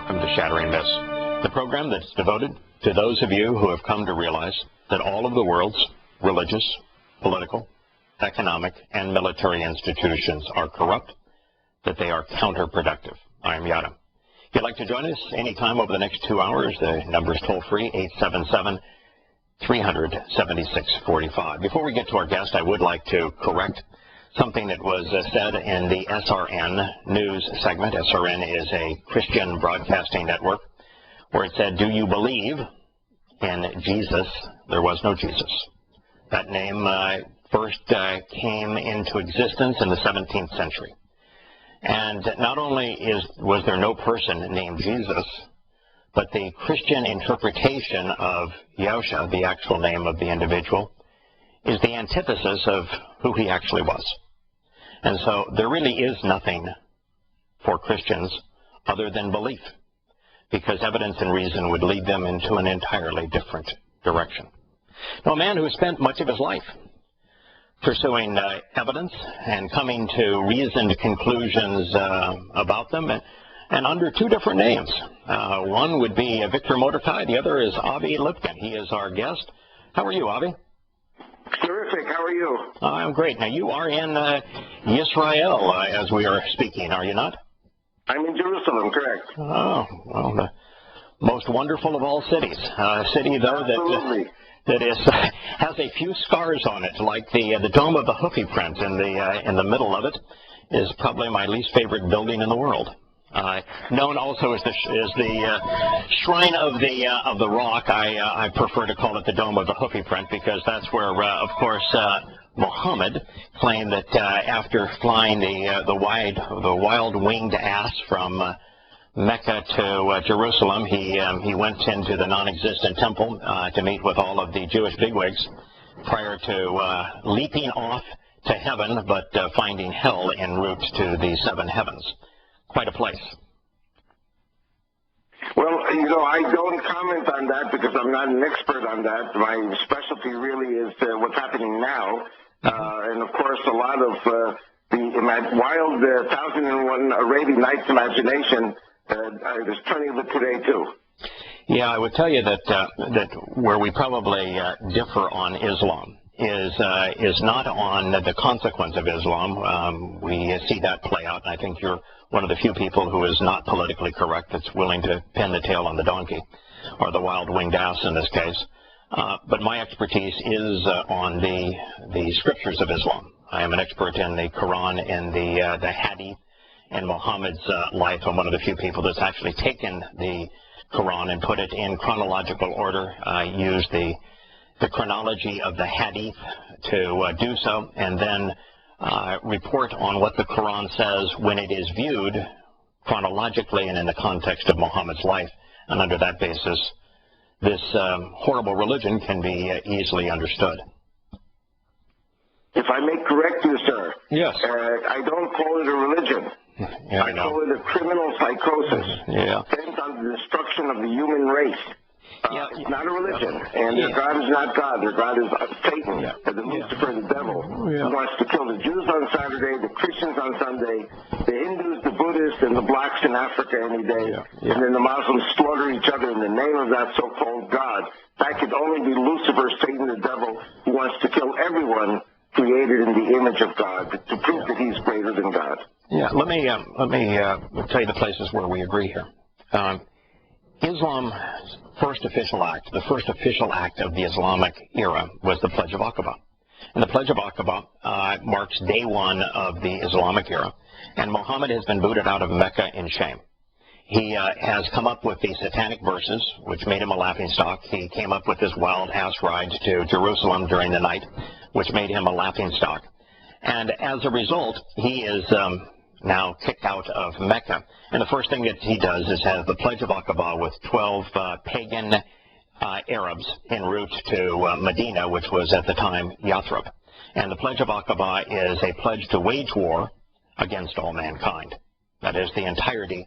welcome to Shattering Myths, the program that's devoted to those of you who have come to realize that all of the world's religious, political, economic, and military institutions are corrupt, that they are counterproductive. I am Yahowah. If you'd like to join us anytime over the next 2 hours, the number is toll-free, 877-376-45. Before we get to our guest, I would like to correct something that was said in the SRN news segment. SRN is a Christian broadcasting network, where it said, "Do you believe in Jesus?" There was no Jesus. That name first came into existence in the 17th century. And not only was there no person named Jesus, but the Christian interpretation of Yahowah, the actual name of the individual, is the antithesis of who he actually was. And so there really is nothing for Christians other than belief, because evidence and reason would lead them into an entirely different direction. Now, a man who spent much of his life pursuing evidence and coming to reasoned conclusions about them, and under two different names. One would be Victor Mordecai, the other is Avi Lipkin. He is our guest. How are you, Avi? Terrific. How are you? I'm great. Now, you are in Israel as we are speaking, are you not? I'm in Jerusalem, correct. Oh, well, the most wonderful of all cities. A city, though, that has a few scars on it, like the dome of the Hoofy print in the middle of it is probably my least favorite building in the world. Known also as the Shrine of the Rock. I prefer to call it the Dome of the Hoofy print, because that's where, of course, Muhammad claimed that after flying the wild-winged ass from Mecca to Jerusalem, he went into the non-existent temple to meet with all of the Jewish bigwigs prior to leaping off to heaven, but finding hell en route to the seven heavens. Quite a place. Well, I don't comment on that because I'm not an expert on that. My specialty really is what's happening now. And, of course, a lot of the wild 1001 Arabian Nights imagination, there's plenty of it today, too. Yeah, I would tell you that where we probably differ on Islam is not on the consequence of Islam. We see that play out, and I think you're one of the few people who is not politically correct that's willing to pin the tail on the donkey, or the wild-winged ass in this case. But my expertise is on the scriptures of Islam. I am an expert in the Quran and the Hadith and Muhammad's life. I'm one of the few people that's actually taken the Quran and put it in chronological order. I use the chronology of the Hadith to do so, and then report on what the Quran says when it is viewed chronologically and in the context of Muhammad's life. And under that basis, this horrible religion can be easily understood. If I may correct you, sir. Yes. I don't call it a religion. Yeah, I call it a criminal psychosis. Yeah. Bent on the destruction of the human race. It's not a religion, and their God is not God. Their God is Satan, the Lucifer, the devil. He wants to kill the Jews on Saturday, the Christians on Sunday, the Hindus, the Buddhists, and the blacks in Africa any day, and then the Muslims slaughter each other in the name of that so-called God. That could only be Lucifer, Satan, the devil, who wants to kill everyone created in the image of God to prove that he's greater than God. Yeah, let me tell you the places where we agree here. Islam's first official act, the first official act of the Islamic era, was the Pledge of Aqaba. And the Pledge of Aqaba marks day one of the Islamic era. And Muhammad has been booted out of Mecca in shame. He has come up with the satanic verses, which made him a laughingstock. He came up with his wild ass rides to Jerusalem during the night, which made him a laughingstock. And as a result, he is now kicked out of Mecca. And the first thing that he does is have the Pledge of Aqaba with 12 pagan Arabs en route to Medina, which was at the time Yathrib. And the Pledge of Aqaba is a pledge to wage war against all mankind. That is the entirety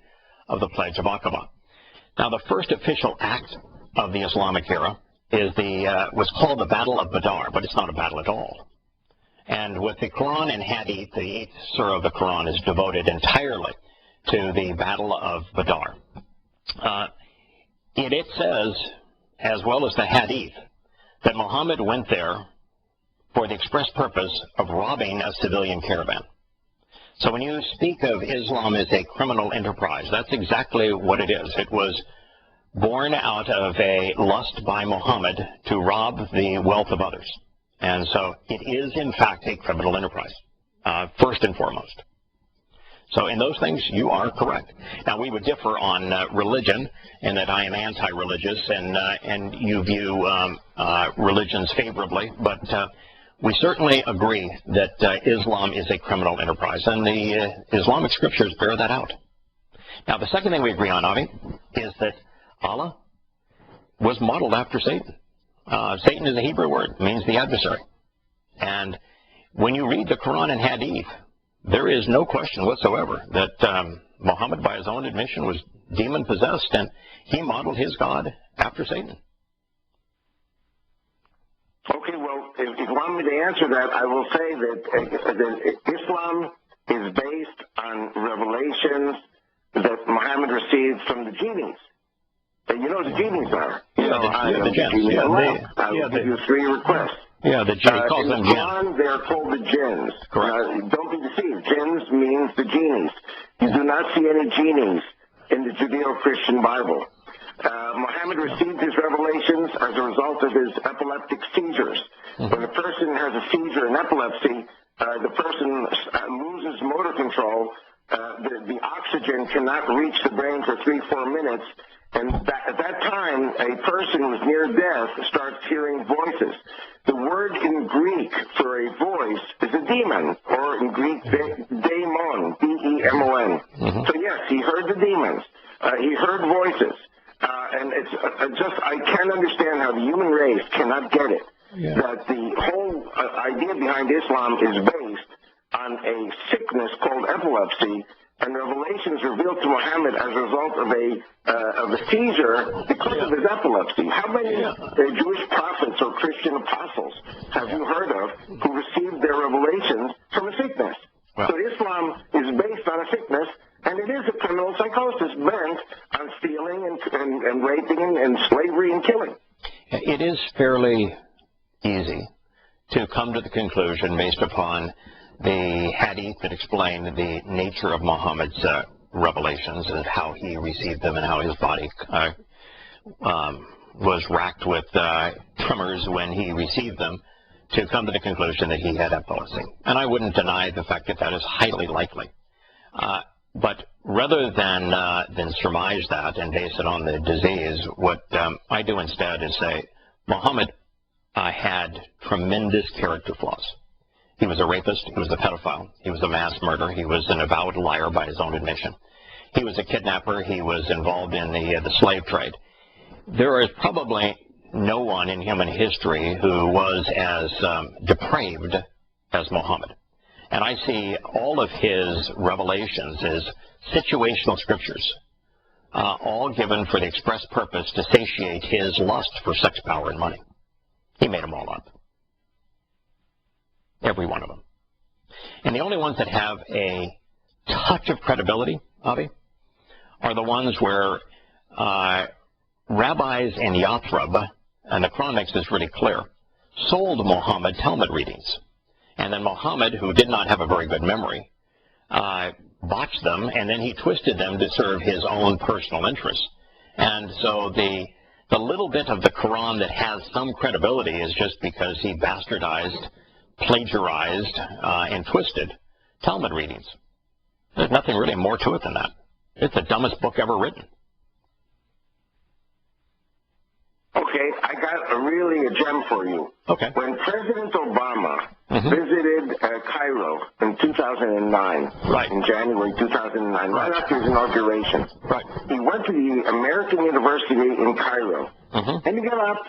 of the Pledge of Aqaba. Now, the first official act of the Islamic era was called the Battle of Badr, but it's not a battle at all. And with the Quran and Hadith, the 8th surah of the Quran is devoted entirely to the Battle of Badr. It says, as well as the Hadith, that Muhammad went there for the express purpose of robbing a civilian caravan. So when you speak of Islam as a criminal enterprise, that's exactly what it is. It was born out of a lust by Muhammad to rob the wealth of others. And so it is, in fact, a criminal enterprise, first and foremost. So in those things, you are correct. Now, we would differ on religion, in that I am anti-religious, and you view religions favorably, but we certainly agree that Islam is a criminal enterprise, and the Islamic scriptures bear that out. Now, the second thing we agree on, Avi, is that Allah was modeled after Satan. Satan is a Hebrew word, means the adversary. And when you read the Quran and Hadith, there is no question whatsoever that Muhammad, by his own admission, was demon-possessed, and he modeled his God after Satan. Okay, well, if you want me to answer that, I will say that Islam is based on revelations that Muhammad received from the genies. You know what the genies are? The jinns. I will give you 3 requests. Yeah, the jinns. In the Quran, they are called the jinns. Correct. Don't be deceived. Jinns means the genies. You do not see any genies in the Judeo-Christian Bible. Muhammad received his revelations as a result of his epileptic seizures. When a person has a seizure in epilepsy, the person loses motor control. The oxygen cannot reach the brain for 3-4 minutes. And at that time, a person who's near death starts hearing voices. The word in Greek for a voice is a demon, or in Greek, daemon, D-E-M-O-N. So yes, he heard the demons. He heard voices. And it's I can't understand how the human race cannot get it. Yeah. That the whole idea behind Islam is based on a sickness called epilepsy, and revelations revealed to Muhammad as a result of a seizure because of his epilepsy. How many Jewish prophets or Christian apostles have you heard of who received their revelations from a sickness? Well, so Islam is based on a sickness, and it is a criminal psychosis bent on stealing and raping and slavery and killing. It is fairly easy to come to the conclusion, based upon the hadith that explain the nature of Muhammad's revelations and how he received them and how his body was racked with tremors when he received them, to come to the conclusion that he had epilepsy. And I wouldn't deny the fact that that is highly likely. But rather than surmise that and base it on the disease, what I do instead is say Muhammad had tremendous character flaws. He was a rapist. He was a pedophile. He was a mass murderer. He was an avowed liar by his own admission. He was a kidnapper. He was involved in the slave trade. There is probably no one in human history who was as depraved as Muhammad. And I see all of his revelations as situational scriptures, all given for the express purpose to satiate his lust for sex, power, and money. He made them all up. Every one of them. And the only ones that have a touch of credibility, Avi, are the ones where rabbis in Yathrib, and the Quran makes this really clear, sold Muhammad Talmud readings. And then Muhammad, who did not have a very good memory, botched them, and then he twisted them to serve his own personal interests. And so the little bit of the Quran that has some credibility is just because he bastardized, plagiarized, and twisted Talmud readings. There's nothing really more to it than that. It's the dumbest book ever written. Okay, I got a gem for you. Okay. When President Obama visited Cairo in 2009, in January 2009, right after his inauguration, he went to the American University in Cairo, and he got up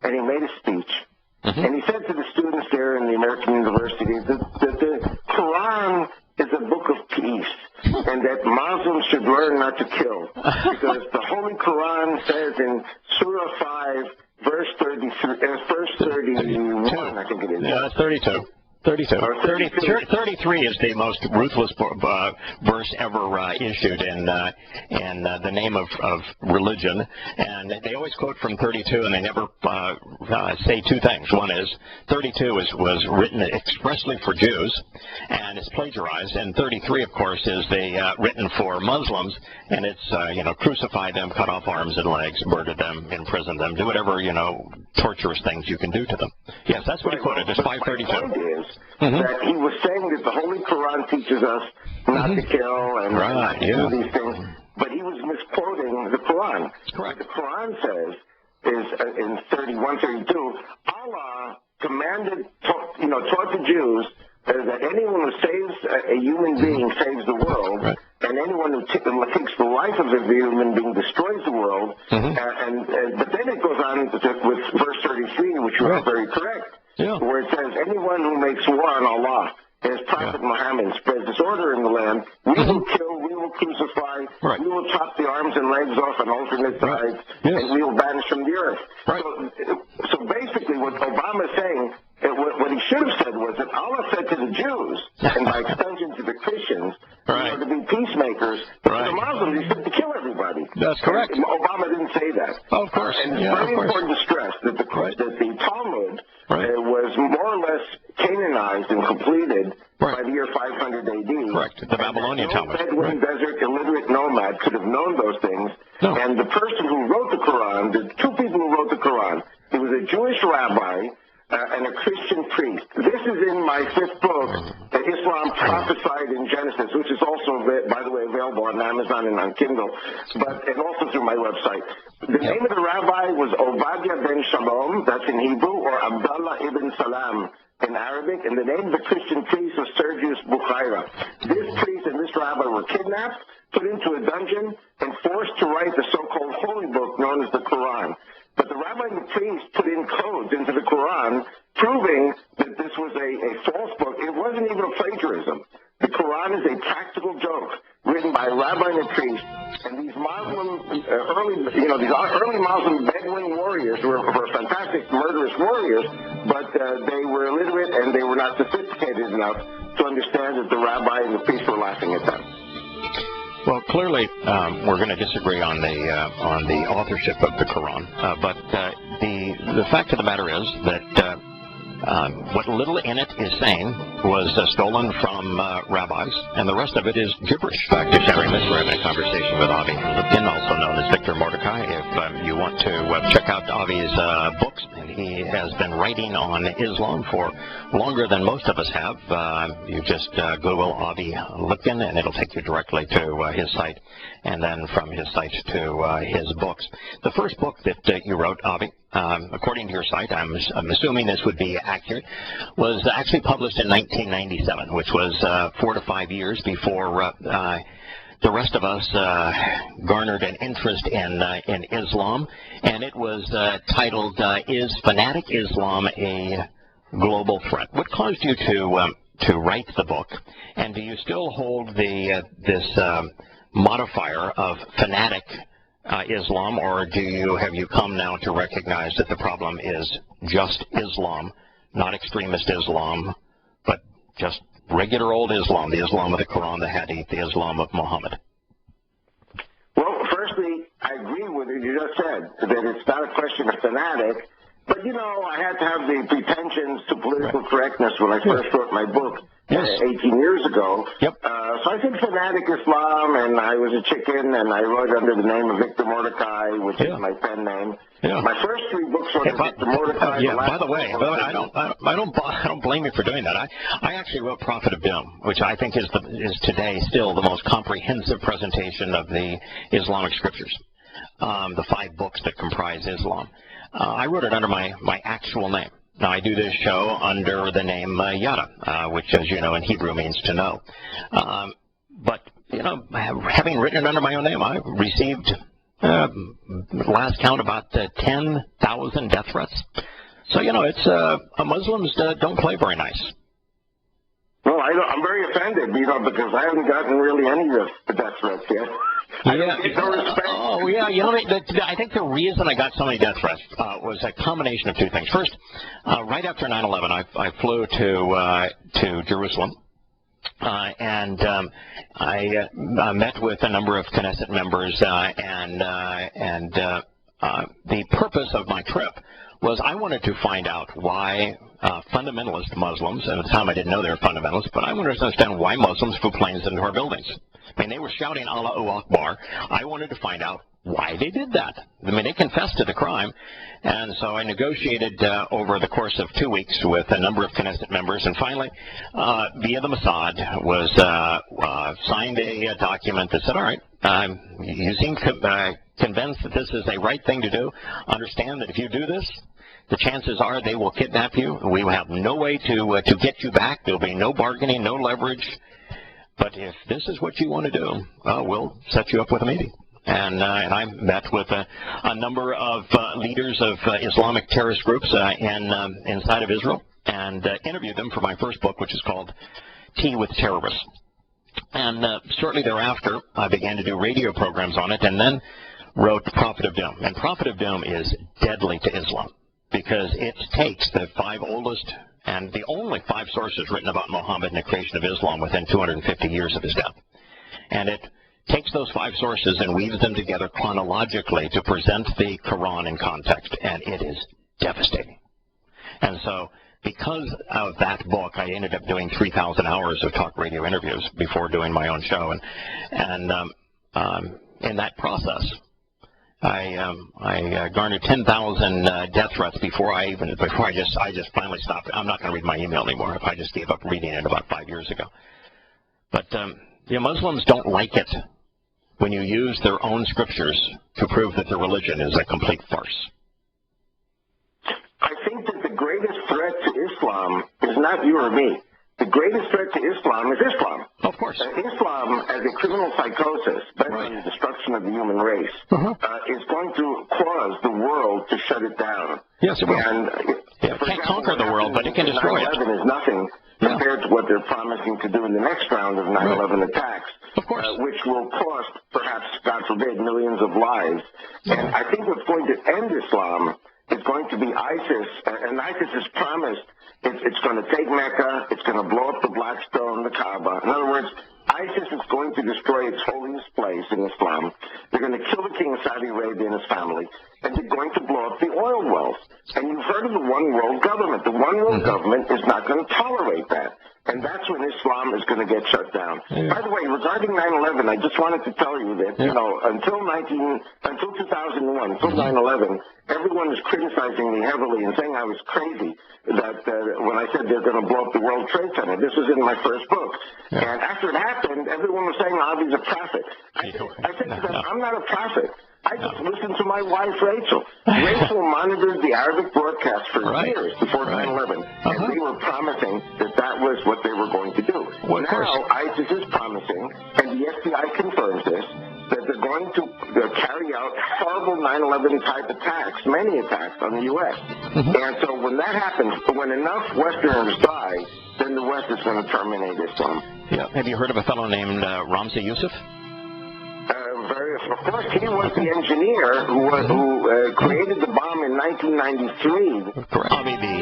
and he made a speech. And he said to the students there in the American University that the Quran is a book of peace, and that Muslims should learn not to kill, because the Holy Quran says in Surah 5, verse 31, I think it is. Yeah, that's 32. 32. 33 is the most ruthless verse ever issued in the name of religion, and they always quote from 32, and they never say two things. One is 32 was written expressly for Jews, and it's plagiarized, and 33, of course, is written for Muslims, and it's crucify them, cut off arms and legs, murder them, imprison them, do whatever torturous things you can do to them. Yes, that's what he quoted. It's 532. That he was saying that the Holy Quran teaches us not to kill and not to do these things, but he was misquoting the Quran. Correct. What the Quran says is in 31:32, Allah commanded, taught the Jews that anyone who saves a human being saves the world, and anyone who takes the life of a human being destroys the world. But then it goes on with verse 33, which you are very correct. Where it says, anyone who makes war on Allah and his Prophet Muhammad spreads disorder in the land, we will kill, we will crucify, we will chop the arms and legs off on alternate sides, and we will banish from the earth. So basically what Obama is saying, what he should have said was that Allah said to the Jews, and by extension to the Christians, to be peacemakers, but to the Muslims he said to kill everybody. That's correct. And Obama didn't say that. Of course. And it's very important to stress that the Talmud was more or less canonized and completed by the year 500 A.D. Correct. The Babylonian Talmud. No Bedouin desert illiterate nomad could have known those things. No. And the person who wrote the Quran, the two people who wrote the Quran, it was a Jewish rabbi and a Christian priest. This is in my fifth book, Islam Prophesied in Genesis, which is also, by the way, available on Amazon and on Kindle, and also through my website. The name of the rabbi was Obadiah ben Shalom, that's in Hebrew, or Abdullah ibn Salam in Arabic, and the name of the Christian priest was Sergius Bukhaira. This priest and this rabbi were kidnapped, put into a dungeon, and forced to write the so-called holy book known as the Quran. But the rabbi and the priest put in codes into the Quran, proving that this was a false book. It wasn't even a plagiarism. The Quran is a practical joke written by a rabbi and a priest. And these Muslim, these early Muslim Bedouin warriors were fantastic murderous warriors, but they were illiterate and they were not sophisticated enough to understand that the rabbi and the priest were laughing at them. Well, clearly, we're going to disagree on the authorship of the Quran, but the fact of the matter is that what little in it is saying was stolen from rabbis, and the rest of it is gibberish. Back to Shattering Myths, we're having a conversation with Avi Lipkin, also known as Victor Mordecai. If you want to check out Avi's books, and he has been writing on Islam for longer than most of us have, you just Google Avi Lipkin, and it'll take you directly to his site, and then from his site to his books. The first book that you wrote, Avi, according to your site, I'm assuming this would be accurate, was actually published in 1997, which was 4 to 5 years before the rest of us garnered an interest in Islam, and it was titled, Is Fanatic Islam a Global Threat? What caused you to write the book, and do you still hold this modifier of fanatic Islam, or have you come now to recognize that the problem is just Islam, not extremist Islam, but just regular old Islam, the Islam of the Quran, the Hadith, the Islam of Muhammad? Well, firstly, I agree with what you just said, that it's not a question of fanatic, but, I had to have the pretensions to political correctness when I first wrote my book 18 years ago. So I said fanatic Islam, and I was a chicken, and I wrote under the name of Victor Mordecai, which is my pen name. My first 3 books were Victor Mordecai. By the way, I don't blame you for doing that. I actually wrote Prophet of Doom, which I think is today still the most comprehensive presentation of the Islamic scriptures, the 5 books that comprise Islam. I wrote it under my actual name. Now, I do this show under the name Yada, which, as you know, in Hebrew means to know. But, having written it under my own name, I received, last count, about 10,000 death threats. So, it's Muslims don't play very nice. Well, I'm very offended, because I haven't gotten really any of the death threats yet. I don't get no respect. Oh, yeah. I think the reason I got so many death threats was a combination of two things. First, right after 9/11, I flew to Jerusalem. And I met with a number of Knesset members, and the purpose of my trip was I wanted to find out why fundamentalist Muslims, and at the time I didn't know they were fundamentalists, but I wanted to understand why Muslims flew planes into our buildings. I mean, they were shouting Allahu Akbar. I wanted to find out why they did that. I mean, they confessed to the crime. And so I negotiated over the course of 2 weeks with a number of Knesset members, and finally, via the Mossad, was signed a document that said, all right, you seem convinced that this is a right thing to do. Understand that if you do this, the chances are they will kidnap you. We will have no way to get you back. There will be no bargaining, no leverage. But if this is what you want to do, we'll set you up with a meeting. And I met with a number of leaders of Islamic terrorist groups inside of Israel, and interviewed them for my first book, which is called Tea with Terrorists. And shortly thereafter, I began to do radio programs on it, and then wrote Prophet of Doom. And Prophet of Doom is deadly to Islam, because it takes the 5 oldest and the only 5 sources written about Muhammad and the creation of Islam within 250 years of his death. And it takes those 5 sources and weaves them together chronologically to present the Quran in context, and it is devastating. And so because of that book, I ended up doing 3,000 hours of talk radio interviews before doing my own show, and in that process, I garnered 10,000 death threats before I just finally stopped. I'm not going to read my email anymore. I just gave up reading it about 5 years ago. But Muslims don't like it when you use their own scriptures to prove that their religion is a complete farce. I think that the greatest threat to Islam is not you or me. The greatest threat to Islam is Islam. Of course. Islam, as a criminal psychosis, bent on the destruction of the human race, is going to cause the world to shut it down. Yes, it will. And it can't conquer the world, but it can destroy it. 9/11 is nothing compared to what they're promising to do in the next round of 9/11 attacks, of course, which will cost, perhaps, God forbid, millions of lives. And I think what's going to end Islam is going to be ISIS, and ISIS has promised it's going to take Mecca, it's going to blow up the Black Stone, the Kaaba. In other words, ISIS is going to destroy its holiest place in Islam. They're going to kill the king of Saudi Arabia and his family, and they're going to blow up the oil wells. And you've heard of the one world government. The one world government is not going to tolerate that. And that's when Islam is going to get shut down. By the way, regarding 9/11, I just wanted to tell you that, until 2001, until 9/11, everyone was criticizing me heavily and saying I was crazy that when I said they're going to blow up the World Trade Center. This was in my first book. And after it happened, everyone was saying Avi's a prophet. I said to them, I'm not a prophet. I just listened to my wife, Rachel. Rachel monitored the Arabic broadcast for years before 9/11, and they were promising that was what they were going to do. Well, now, ISIS is promising, and the FBI confirms this, that they're going to carry out horrible 9/11 type attacks, many attacks on the U.S. And so when that happens, when enough Westerners die, then the West is going to terminate Islam. Yeah. Have you heard of a fellow named Ramzi Youssef? Of course, he was the engineer who created the bomb in 1993. Obby, the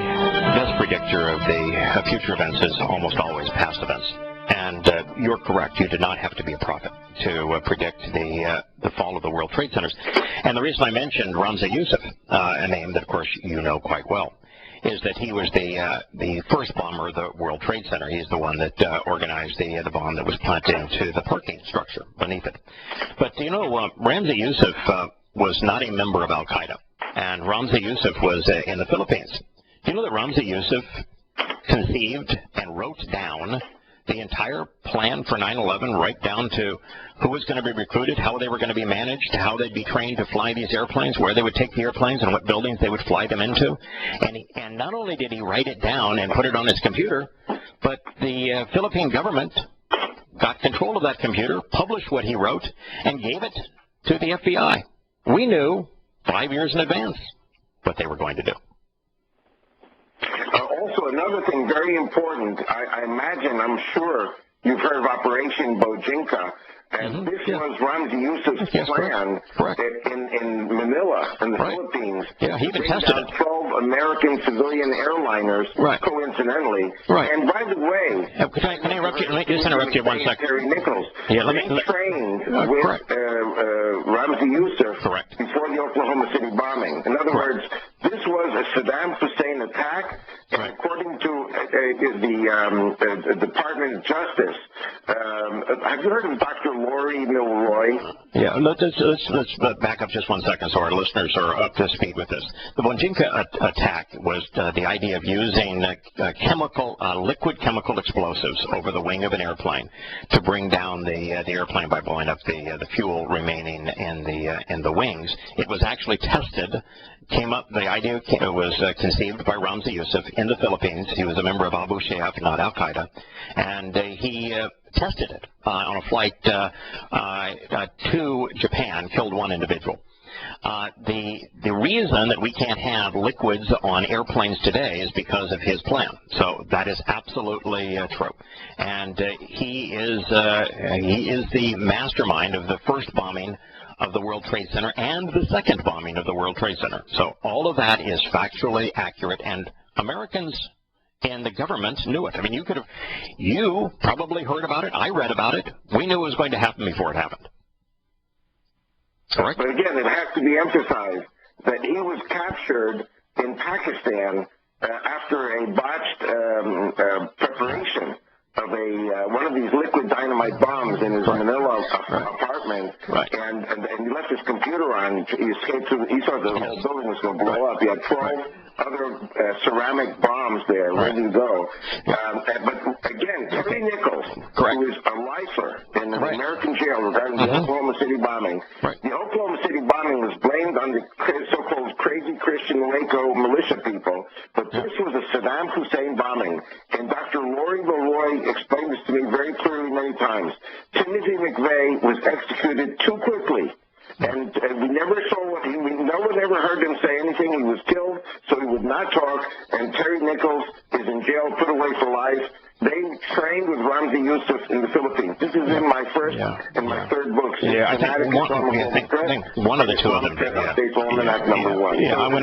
best predictor of the future events is almost always past events. And you're correct. You did not have to be a prophet to predict the fall of the World Trade Centers. And the reason I mentioned Ramzi Youssef, a name that, of course, you know quite well, is that he was the first bomber of the World Trade Center. He's the one that organized the bomb that was planted into the parking structure beneath it. But, Ramzi Youssef was not a member of al-Qaeda, and Ramzi Youssef was in the Philippines. Do you know that Ramzi Youssef conceived and wrote down the entire plan for 9/11, right down to who was going to be recruited, how they were going to be managed, how they'd be trained to fly these airplanes, where they would take the airplanes, and what buildings they would fly them into. And not only did he write it down and put it on his computer, but the Philippine government got control of that computer, published what he wrote, and gave it to the FBI. We knew 5 years in advance what they were going to do. Also, also another thing very important. I imagine, I'm sure you've heard of Operation Bojinka. And this was Ramzi Youssef's plan in Manila, in the Philippines. Yeah, he even tested it. 12 American civilian airliners, coincidentally. And by the way, can I interrupt you? Let me just interrupt you 1 second. Terry Nichols. Yeah, they trained with Ramzi Youssef before the Oklahoma City bombing. In other words, this was a Saddam Hussein attack, and according to the Department of Justice, have you heard of Dr. Lori Milroy? Yeah, let's back up just 1 second so our listeners are up to speed with this. The Bojinka attack was the idea of using liquid chemical explosives over the wing of an airplane to bring down the airplane by blowing up the fuel remaining in the wings. It was actually tested. The idea was conceived by Ramzi Youssef in the Philippines. He was a member of Abu Shayyaf, not Al-Qaeda, and he tested it on a flight to Japan, killed one individual. The reason that we can't have liquids on airplanes today is because of his plan. So that is absolutely true. And he is the mastermind of the first bombing of the World Trade Center and the second bombing of the World Trade Center. So all of that is factually accurate, and Americans and the government knew it. I mean, you probably heard about it. I read about it. We knew it was going to happen before it happened. Correct? But again, it has to be emphasized that he was captured in Pakistan after a botched preparation of one of these liquid dynamite bombs in his Manila apartment, and he left his computer on. He escaped through. He thought the whole building was going to blow up. He had 12 other ceramic bombs there ready to go. But again, Terry Nichols, who is a lifer in an American jail regarding the Oklahoma City bombing. The Oklahoma City bombing was blamed on the so-called crazy Christian Waco militia people, but this was a Saddam Hussein bombing. And Dr. Lori Milroy explained this to me very clearly many times. Timothy McVeigh was executed too quickly. And we never saw no one ever heard him say anything. He was killed, so he would not talk. And Terry Nichols is in jail, put away for life. They trained with Ramzi Youssef in the Philippines. This is in my first and my third books. I think one of the two of them did. It's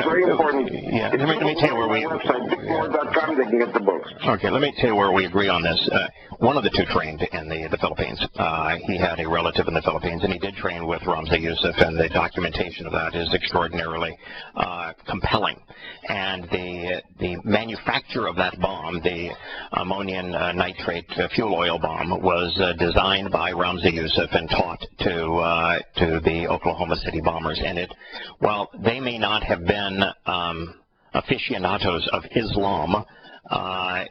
very important. Let me tell you where we. Bigmore.com, they can get the books. Okay, let me tell you where we agree on this. One of the two trained in the Philippines. He had a relative in the Philippines, and he did train with Ramzi Youssef, and the documentation of that is extraordinarily compelling. And the manufacture of that bomb, the ammonium nitrate fuel oil bomb, was designed by Ramzi Youssef and taught to the Oklahoma City bombers. And while they may not have been aficionados of Islam,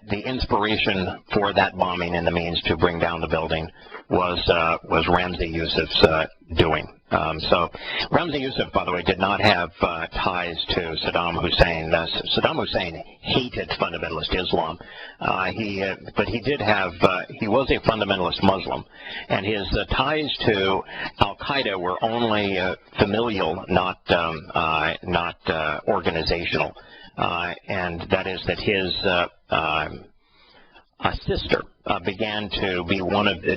the inspiration for that bombing and the means to bring down the building was Ramzi Youssef's doing. So Ramzi Youssef, by the way, did not have ties to Saddam Hussein. Saddam Hussein hated fundamentalist Islam. But he did have, he was a fundamentalist Muslim, and his ties to al-Qaeda were only familial, not organizational. And that is that his sister began to be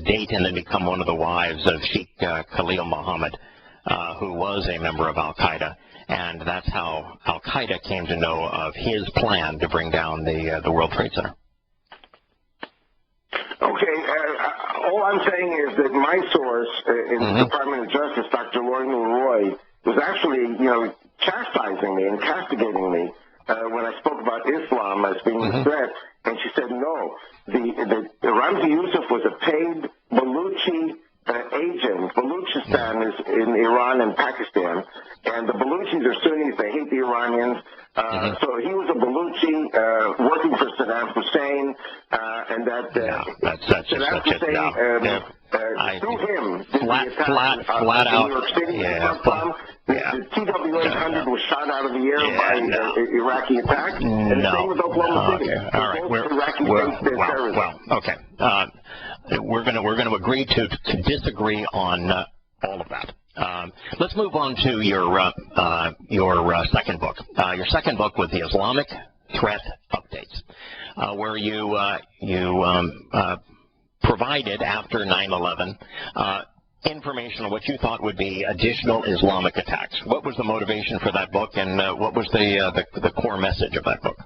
date and then become one of the wives of Sheikh Khalil Muhammad, who was a member of Al-Qaeda. And that's how Al-Qaeda came to know of his plan to bring down the World Trade Center. Okay, all I'm saying is that my source in the Department of Justice, Dr. Lori Milroy, was actually, chastising me and castigating me when I spoke about Islam as being a threat. And she said, no, the Ramzi Youssef was a paid Baluchi agent. Baluchistan is in Iran and Pakistan, and the Baluchis are Sunnis. They hate the Iranians. So he was a Baluchi working for Saddam Hussein, and that Saddam Hussein, through him, flat out, New York City, the TW-800 was shot out of the air by Iraqi attack. And the same with Oklahoma City. All right. We're going to agree to disagree on all of that. Let's move on to your second book. Your second book was the Islamic Threat Updates. where you provided after 9/11 information on what you thought would be additional Islamic attacks. What was the motivation for that book, and what was the core message of that book?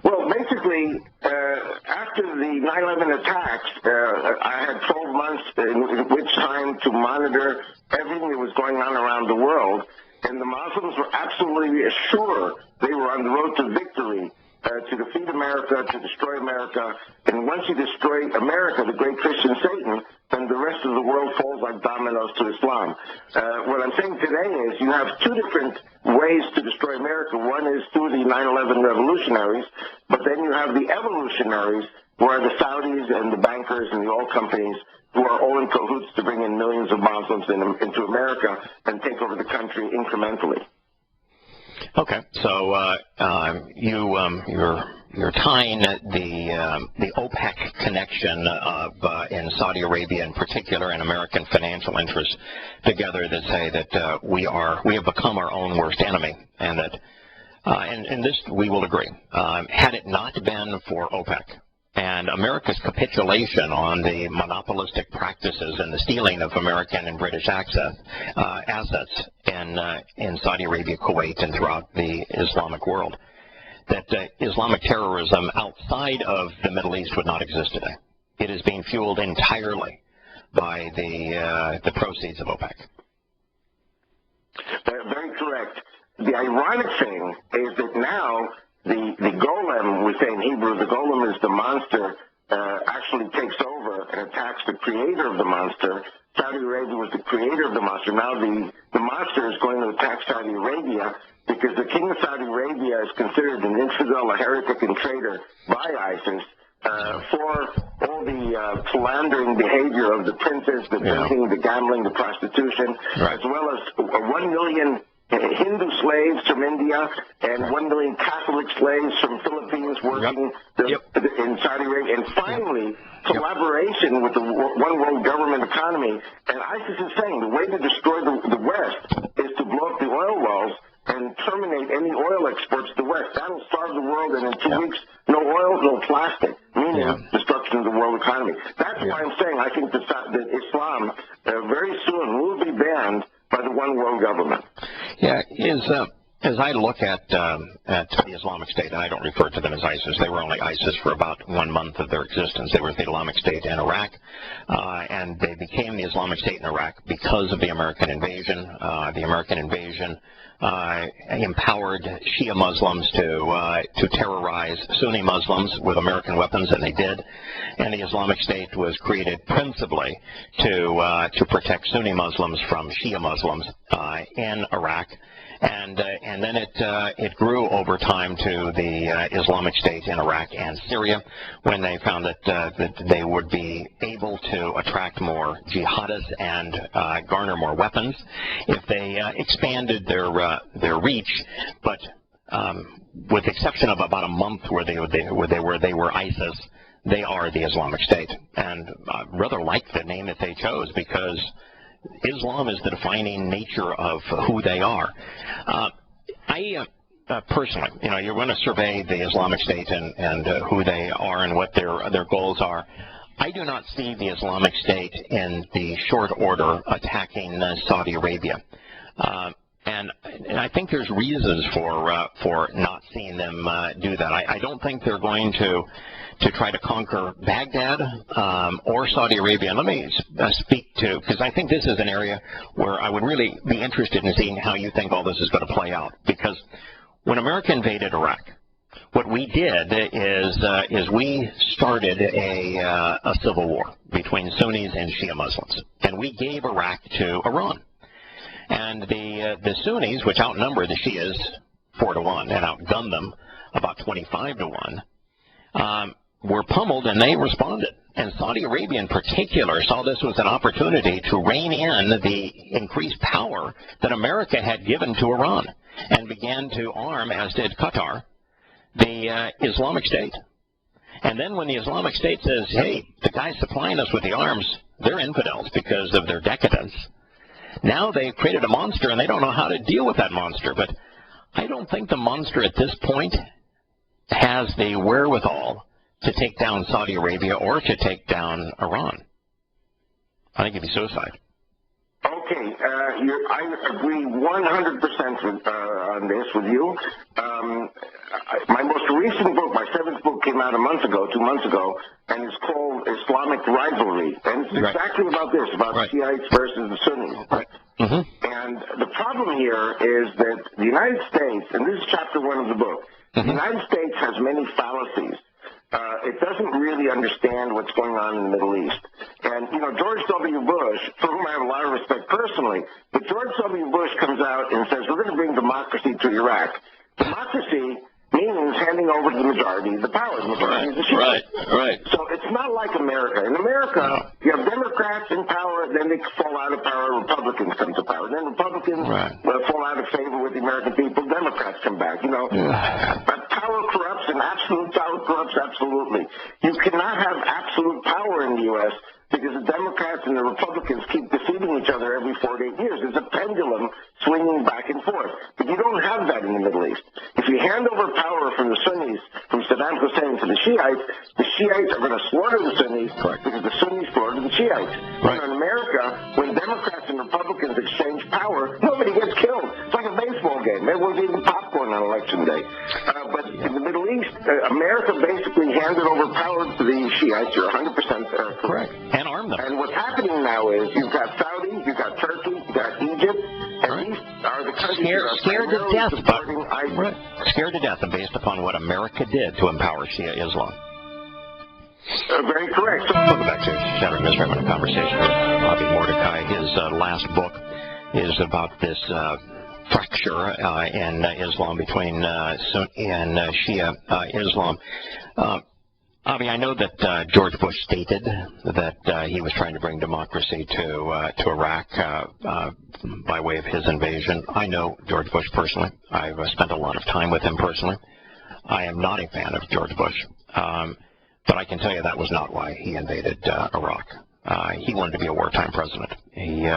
Well, basically, after the 9/11 attacks, I had 12 months in which time to monitor everything that was going on around the world, and the Muslims were absolutely sure they were on the road to victory, to defeat America, to destroy America. And once you destroy America, the great Christian Satan, then the rest of the world falls like dominoes to Islam. What I'm saying today is you have two different ways to destroy America. One is through the 9/11 revolutionaries, but then you have the evolutionaries, who are the Saudis and the bankers and the oil companies, who are all in cahoots to bring in millions of Muslims into America and take over the country incrementally. Okay, so you're tying the OPEC connection of in Saudi Arabia in particular and American financial interests together that say that we have become our own worst enemy, and that and this we will agree. Had it not been for OPEC and America's capitulation on the monopolistic practices and the stealing of American and British assets in Saudi Arabia, Kuwait, and throughout the Islamic world, that Islamic terrorism outside of the Middle East would not exist today. It is being fueled entirely by the proceeds of OPEC. Very correct. The ironic thing is that now the golem, we say in Hebrew, the golem is the monster, actually takes over and attacks the creator of the monster. Saudi Arabia was the creator of the monster. Now the monster is going to attack Saudi Arabia because the king of Saudi Arabia is considered an infidel, a heretic, and traitor by ISIS for all the philandering behavior of the princes, the drinking, the gambling, the prostitution, as well as 1 million Hindu slaves from India and 1 million Catholic slaves from Philippines working in Saudi Arabia. And finally, collaboration with the one world government economy. And ISIS is saying the way to destroy the West is to blow up the oil wells and terminate any oil exports to the West. That'll starve the world, and in 2 weeks, no oil, no plastic, meaning destruction of the world economy. That's why I'm saying I think that Islam very soon will be banned by the one world government. Yeah, as I look at the Islamic State, and I don't refer to them as ISIS, they were only ISIS for about 1 month of their existence. They were the Islamic State in Iraq, and they became the Islamic State in Iraq because of the American invasion. The American invasion empowered Shia Muslims to terrorize Sunni Muslims with American weapons, and they did. And the Islamic State was created principally to protect Sunni Muslims from Shia Muslims in Iraq. And then it grew over time to the Islamic State in Iraq and Syria, when they found that they would be able to attract more jihadists and garner more weapons if they expanded their reach. But with the exception of about a month where they were ISIS, they are the Islamic State, and I rather like the name that they chose because Islam is the defining nature of who they are. I personally, you want to survey the Islamic State and who they are and what their goals are. I do not see the Islamic State in the short order attacking Saudi Arabia. And I think there's reasons for not seeing them do that. I don't think they're going to try to conquer Baghdad or Saudi Arabia. And let me speak to, because I think this is an area where I would really be interested in seeing how you think all this is going to play out. Because when America invaded Iraq, what we did is we started a civil war between Sunnis and Shia Muslims, and we gave Iraq to Iran. And the Sunnis, which outnumber the Shias 4-1 and outgunned them about 25-1, were pummeled, and they responded. And Saudi Arabia in particular saw this as an opportunity to rein in the increased power that America had given to Iran, and began to arm, as did Qatar, the Islamic State. And then when the Islamic State says, hey, the guys supplying us with the arms, they're infidels because of their decadence, now they've created a monster, and they don't know how to deal with that monster. But I don't think the monster at this point has the wherewithal to take down Saudi Arabia or to take down Iran. I think it'd be suicide. Okay, I agree 100% on this with you. My most recent book, my 7th book, came out 2 months ago, and it's called Islamic Rivalry. And it's exactly about this, about Shiites versus the Sunnis. Right. Mm-hmm. And the problem here is that the United States, and this is chapter 1 of the book, the United States has many fallacies. It doesn't really understand what's going on in the Middle East. And, George W. Bush, for whom I have a lot of respect personally, but George W. Bush comes out and says, we're going to bring democracy to Iraq. Democracy means handing over to the majority the power. The majority is the Shiites. Right. So it's not like America. In America, you have Democrats in power, then they fall out of power, Republicans come to power. Then Republicans fall out of favor with the American people, Democrats come back. But power corrupts, and absolute power corrupts absolutely. You cannot have absolute power in the U.S. because the Democrats and the Republicans keep defeating each other every 4 to 8 years. There's a pendulum swinging back and forth. But you don't have that in the Middle East. If you hand over power from the Sunnis, from Saddam Hussein to the Shiites are going to slaughter the Sunnis because the Sunnis slaughter the Shiites. In America, when Democrats and Republicans exchange power, nobody gets killed. It's like a baseball game. Everyone's eating popcorn on Election Day. But in the Middle East, America basically handed over power to the Shiites. You're 100% correct. And arm them. And what's happening now is you've got Saudi, you've got Turkey, you've got Egypt, and these are the countries scared to death, scared to death, based upon what America did to empower Shia Islam. Very correct. We'll go back to Shattering Myths. We're having a conversation with Avi Mordecai. His last book is about this fracture in Islam between Sunni and Shia Islam. Avi, I know that George Bush stated that he was trying to bring democracy to Iraq by way of his invasion. I know George Bush personally. I've spent a lot of time with him personally. I am not a fan of George Bush, but I can tell you that was not why he invaded Iraq. He wanted to be a wartime president. He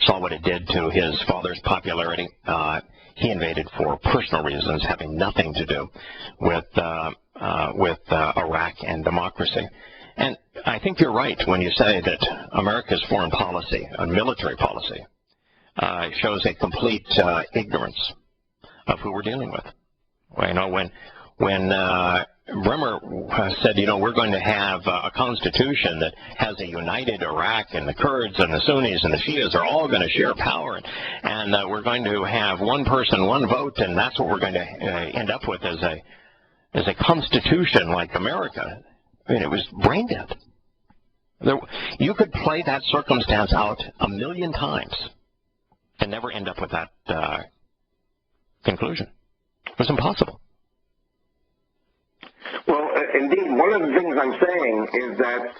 saw what it did to his father's popularity. He invaded for personal reasons, having nothing to do with Iraq and democracy. And I think you're right when you say that America's foreign policy and military policy shows a complete ignorance of who we're dealing with. Well, when Bremer said, we're going to have a constitution that has a united Iraq, and the Kurds and the Sunnis and the Shias are all going to share power, and we're going to have one person, one vote, and that's what we're going to end up with as a constitution like America. I mean, it was brain dead. You could play that circumstance out 1,000,000 times and never end up with that conclusion. It was impossible. Well, indeed, one of the things I'm saying is that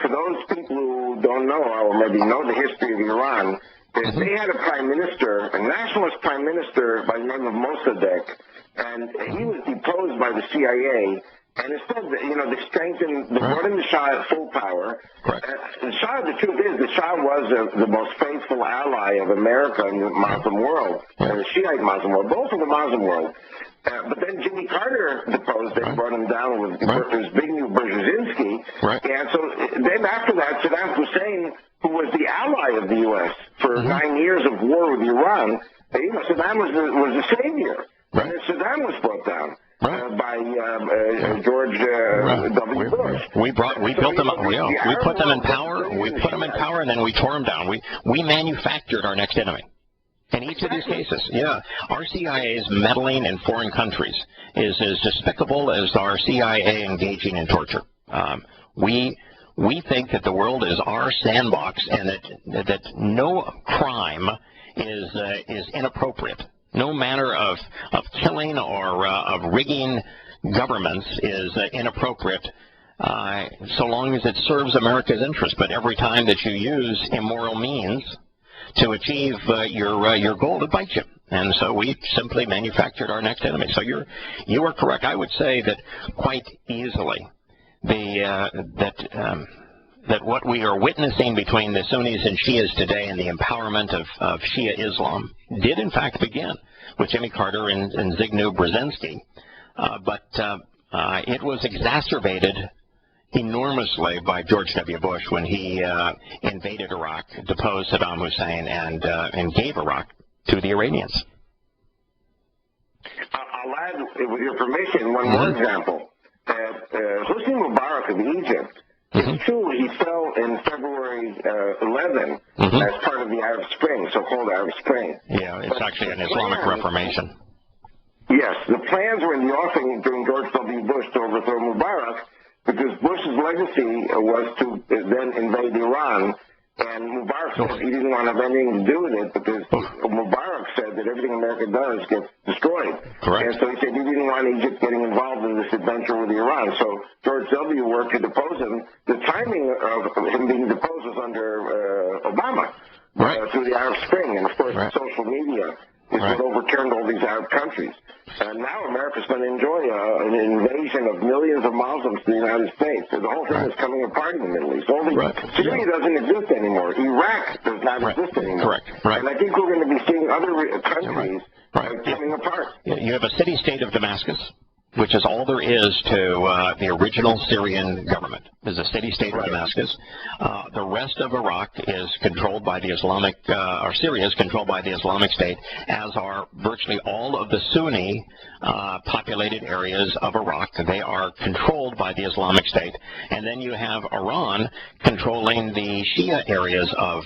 for those people who don't know or maybe know the history of Iran, is they had a prime minister, a nationalist prime minister by the name of Mossadegh, and he was deposed by the CIA. And instead, they brought in the Shah at full power. The Shah, the truth is, the Shah was the most faithful ally of America in the Muslim world, and the Shiite Muslim world, both in the Muslim world. But then Jimmy Carter deposed him, brought him down with Zbigniew Brzezinski. And so then after that, Saddam Hussein, who was the ally of the U.S. for 9 years of war with Iran, Saddam was the savior. And then Saddam was brought down. By George W. Bush. We built them up. We put them in power. We put them in power, and then we tore them down. We manufactured our next enemy. In each of these cases, our CIA's meddling in foreign countries is as despicable as our CIA engaging in torture. We think that the world is our sandbox, and that no crime is inappropriate. No manner of killing or of rigging governments is inappropriate so long as it serves America's interest. But every time that you use immoral means to achieve your goal, it bites you. And so we simply manufactured our next enemy. So you are correct. I would say that quite easily that what we are witnessing between the Sunnis and Shias today and the empowerment of Shia Islam did in fact begin with Jimmy Carter and Zbigniew Brzezinski. But It was exacerbated enormously by George W. Bush when he invaded Iraq, deposed Saddam Hussein, and gave Iraq to the Iranians. I'll add, with your permission, one more example. Hosni Mubarak of Egypt, it's true he fell in February 11 as part of the Arab Spring, so-called Arab Spring. Yeah, it's actually an Islamic Reformation. Yes, the plans were in the offing during George W. Bush to overthrow Mubarak, because Bush's legacy was to then invade Iran, and Mubarak said he didn't want to have anything to do with it because Mubarak said that everything America does gets destroyed. Correct. And so he said he didn't want Egypt getting involved in this adventure with Iran. So George W. worked to depose him. The timing of him being deposed was under Obama through the Arab Spring, and of course social media is what overturned all these Arab countries. And now America's going to enjoy an invasion of millions of Muslims to the United States. So the whole thing is coming apart in the Middle East. Syria doesn't exist anymore. Iraq does not exist anymore. And I think we're going to be seeing other countries coming apart. You have a city-state of Damascus, which is all there is to the original Syrian government. There's a city-state of Damascus. The rest of Iraq is controlled by the Islamic, or Syria is controlled by the Islamic State, as are virtually all of the Sunni populated areas of Iraq. They are controlled by the Islamic State. And then you have Iran controlling the Shia areas of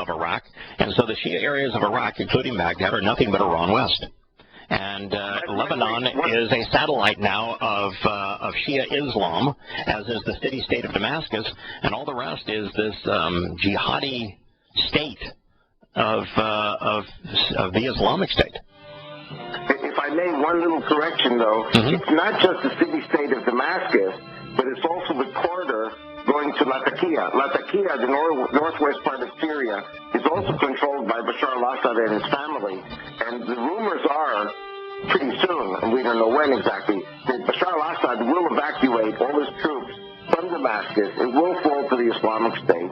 Iraq. And so the Shia areas of Iraq, including Baghdad, are nothing but Iran West. And Lebanon is a satellite now of Shia Islam, as is the city-state of Damascus, and all the rest is this jihadi state of the Islamic State. If I may, one little correction, though. It's not just the city-state of Damascus, but it's also the corridor going to Latakia. Latakia, the northwest part of Syria, is also controlled by Bashar al-Assad and his family. And the rumors are, pretty soon, and we don't know when exactly, that Bashar al-Assad will evacuate all his troops from Damascus. It will fall to the Islamic State.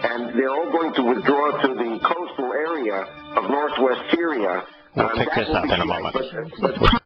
And they're all going to withdraw to the coastal area of northwest Syria. We'll pick this up in a moment.